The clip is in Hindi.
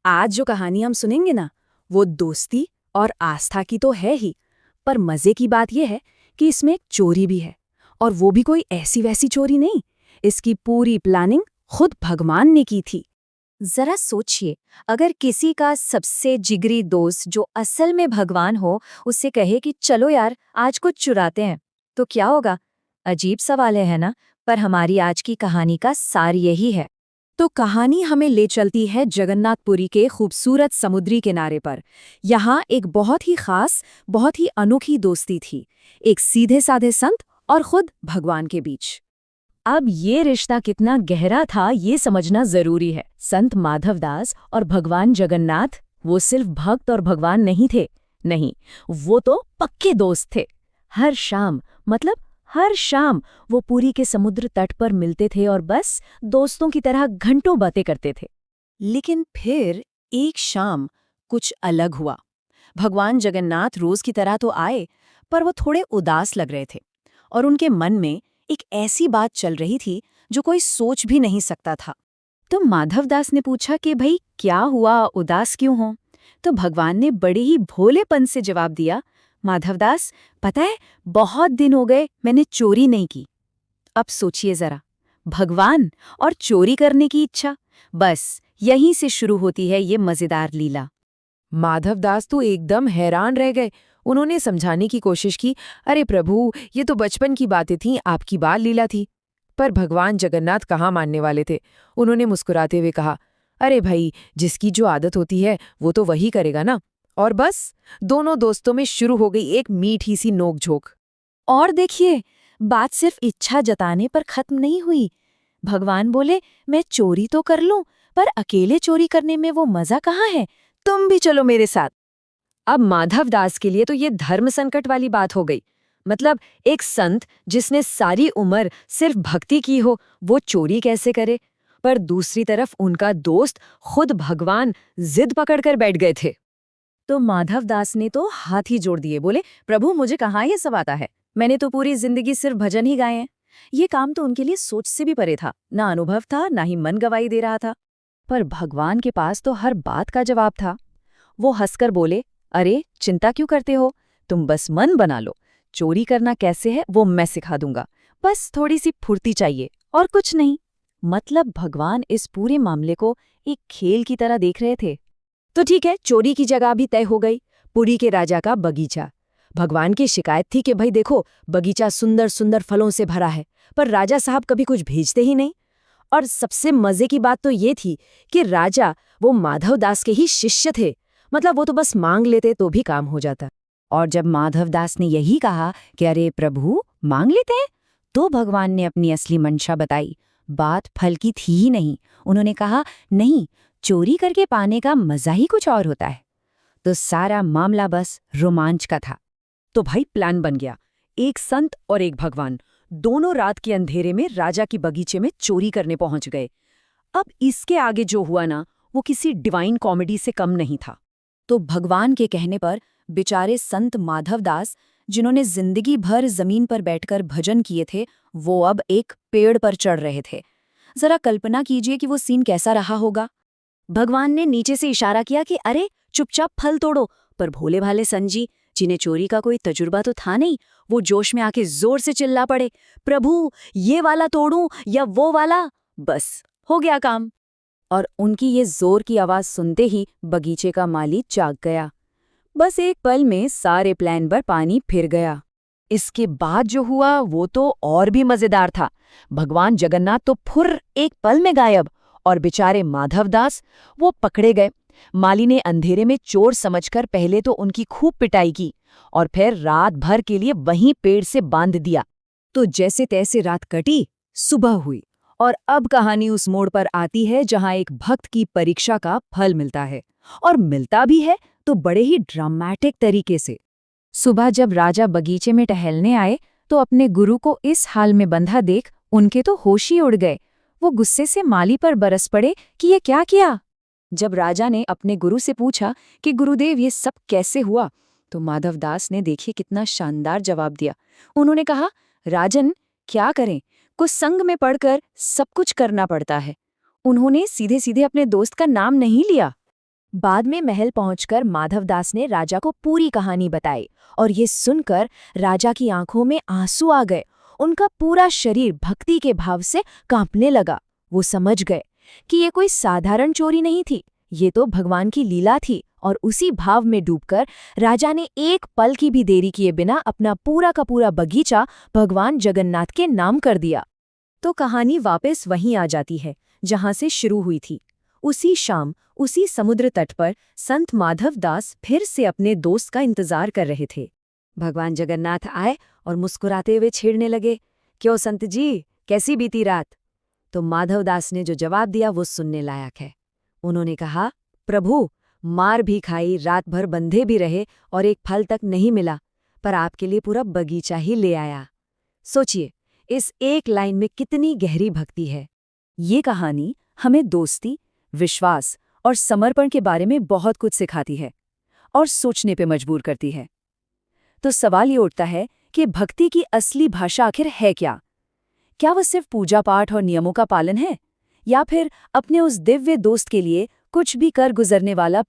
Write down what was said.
आज जो कहानी हम सुनेंगे ना, वो दोस्ती और आस्था की तो है ही, पर मजे की बात यह है कि इसमें एक चोरी भी है। और वो भी कोई ऐसी वैसी चोरी नहीं, इसकी पूरी प्लानिंग खुद भगवान ने की थी। जरा सोचिए, अगर किसी का सबसे जिगरी दोस्त जो असल में भगवान हो उससे कहे कि चलो यार आज कुछ चुराते हैं, तो क्या होगा? अजीब सवाल है ना? पर हमारी आज की कहानी का सार यही है। तो कहानी हमें ले चलती है जगन्नाथपुरी के खूबसूरत समुद्री किनारे पर। यहाँ एक बहुत ही खास, बहुत ही अनोखी दोस्ती थी, एक सीधे साधे संत और खुद भगवान के बीच। अब ये रिश्ता कितना गहरा था ये समझना जरूरी है। संत माधवदास और भगवान जगन्नाथ वो सिर्फ भक्त और भगवान नहीं थे, नहीं, वो तो पक्के दोस्त थे। हर शाम, मतलब हर शाम वो पुरी के समुद्र तट पर मिलते थे और बस दोस्तों की तरह घंटों बातें करते थे। लेकिन फिर एक शाम कुछ अलग हुआ। भगवान जगन्नाथ रोज की तरह तो आए, पर वो थोड़े उदास लग रहे थे और उनके मन में एक ऐसी बात चल रही थी जो कोई सोच भी नहीं सकता था। तो माधवदास ने पूछा कि भाई क्या हुआ, उदास क्यों हो? तो भगवान ने बड़े ही भोलेपन से जवाब दिया, माधवदास, पता है, बहुत दिन हो गए मैंने चोरी नहीं की। अब सोचिए जरा, भगवान और चोरी करने की इच्छा, बस यहीं से शुरू होती है ये मजेदार लीला। माधवदास तो एकदम हैरान रह गए। उन्होंने समझाने की कोशिश की, अरे प्रभु, ये तो बचपन की बातें थीं, आपकी बाल लीला थी। पर भगवान जगन्नाथ कहाँ मानने वाले थे। उन्होंने मुस्कुराते हुए कहा, अरे भाई, जिसकी जो आदत होती है वो तो वही करेगा ना। और बस दोनों दोस्तों में शुरू हो गई एक मीठी सी नोकझोंक। और देखिए, बात सिर्फ इच्छा जताने पर खत्म नहीं हुई। भगवान बोले, मैं चोरी तो कर लूं, पर अकेले चोरी करने में वो मजा कहाँ है? तुम भी चलो मेरे साथ। अब माधवदास के लिए तो ये धर्म संकट वाली बात हो गई। मतलब एक संत जिसने सारी उम्र सिर्फ भक्ति की हो, वो चोरी कैसे करे? पर दूसरी तरफ उनका दोस्त खुद भगवान जिद पकड़कर बैठ गए थे। तो माधवदास ने तो हाथ ही जोड़ दिए, बोले, प्रभु, मुझे कहाँ ये सब आता है? मैंने तो पूरी जिंदगी सिर्फ भजन ही गाए हैं। ये काम तो उनके लिए सोच से भी परे था, ना अनुभव था, ना ही मन गवाही दे रहा था। पर भगवान के पास तो हर बात का जवाब था। वो हंसकर बोले, अरे चिंता क्यों करते हो? तुम बस मन बना लो, चोरी करना कैसे है वो मैं सिखा दूंगा। बस थोड़ी सी फुर्ती चाहिए और कुछ नहीं। मतलब भगवान इस पूरे मामले को एक खेल की तरह देख रहे थे। तो ठीक है, चोरी की जगह भी तय हो गई, पुरी के राजा का बगीचा। भगवान की शिकायत थी कि भाई देखो, बगीचा सुंदर सुंदर फलों से भरा है, पर राजा साहब कभी कुछ भेजते ही नहीं। और सबसे मजे की बात तो ये थी कि राजा वो माधवदास के ही शिष्य थे। मतलब वो तो बस मांग लेते तो भी काम हो जाता। और जब माधवदास ने यही कहा कि अरे प्रभु, मांग लेते हैं, तो भगवान ने अपनी असली मंशा बताई। बात फल की थी ही नहीं। उन्होंने कहा, नहीं, चोरी करके पाने का मजा ही कुछ और होता है। तो सारा मामला बस रोमांच का था। तो भाई प्लान बन गया। एक संत और एक भगवान दोनों रात के अंधेरे में राजा की बगीचे में चोरी करने पहुंच गए। अब इसके आगे जो हुआ ना, वो किसी डिवाइन कॉमेडी से कम नहीं था। तो भगवान के कहने पर बेचारे संत माधवदास, जिन्होंने जिंदगी भर जमीन पर बैठकर भजन किए थे, वो अब एक पेड़ पर चढ़ रहे थे। जरा कल्पना कीजिए कि वो सीन कैसा रहा होगा। भगवान ने नीचे से इशारा किया कि अरे चुपचाप फल तोड़ो, पर भोले भाले संजी, जिन्हें चोरी का कोई तजुर्बा तो था नहीं, वो जोश में आके जोर से चिल्ला पड़े, प्रभु, ये वाला तोड़ूं या वो वाला? बस हो गया काम। और उनकी ये जोर की आवाज सुनते ही बगीचे का माली जाग गया। बस एक पल में सारे प्लान पर पानी फिर गया। इसके बाद जो हुआ वो तो और भी मजेदार था। भगवान जगन्नाथ तो फुर्र एक पल में गायब, और बेचारे माधवदास, वो पकड़े गए। माली ने अंधेरे में चोर समझकर पहले तो उनकी खूब पिटाई की और फिर रात भर के लिए वहीं पेड़ से बांध दिया। तो जैसे तैसे रात कटी, सुबह हुई, और अब कहानी उस मोड़ पर आती है जहां एक भक्त की परीक्षा का फल मिलता है, और मिलता भी है तो बड़े ही ड्रामेटिक तरीके से। सुबह जब राजा बगीचे में टहलने आए तो अपने गुरु को इस हाल में बंधा देख उनके तो होश ही उड़ गए। वो गुस्से से माली पर बरस पड़े कि ये क्या किया। जब राजा ने अपने गुरु से पूछा कि गुरुदेव ये सब कैसे हुआ, तो माधवदास ने देखिए कितना शानदार जवाब दिया। उन्होंने कहा, राजन, क्या करें, कुछ संग में पड़कर सब कुछ करना पड़ता है। उन्होंने सीधे सीधे अपने दोस्त का नाम नहीं लिया। बाद में महल पहुंचकर माधवदास ने राजा को पूरी कहानी बताई और ये सुनकर राजा की आंखों में आंसू आ गए। उनका पूरा शरीर भक्ति के भाव से कांपने लगा। वो समझ गए कि ये कोई साधारण चोरी नहीं थी, ये तो भगवान की लीला थी। और उसी भाव में डूबकर राजा ने एक पल की भी देरी किए बिना अपना पूरा का पूरा बगीचा भगवान जगन्नाथ के नाम कर दिया। तो कहानी वापस वहीं आ जाती है जहां से शुरू हुई थी। उसी शाम उसी समुद्र तट पर संत माधवदास फिर से अपने दोस्त का इंतजार कर रहे थे। भगवान जगन्नाथ आए और मुस्कुराते हुए छेड़ने लगे, क्यों संत जी, कैसी बीती रात? तो माधवदास ने जो जवाब दिया वो सुनने लायक है। उन्होंने कहा, प्रभु, मार भी खाई, रात भर बंधे भी रहे और एक फल तक नहीं मिला, पर आपके लिए पूरा बगीचा ही ले आया। सोचिए, इस एक लाइन में कितनी गहरी भक्ति है। ये कहानी हमें दोस्ती, विश्वास और समर्पण के बारे में बहुत कुछ सिखाती है और सोचने पे मजबूर करती है। तो सवाल ये उठता है कि भक्ति की असली भाषा आखिर है क्या? क्या वह सिर्फ पूजा पाठ और नियमों का पालन है, या फिर अपने उस दिव्य दोस्त के लिए कुछ भी कर गुजरने वाला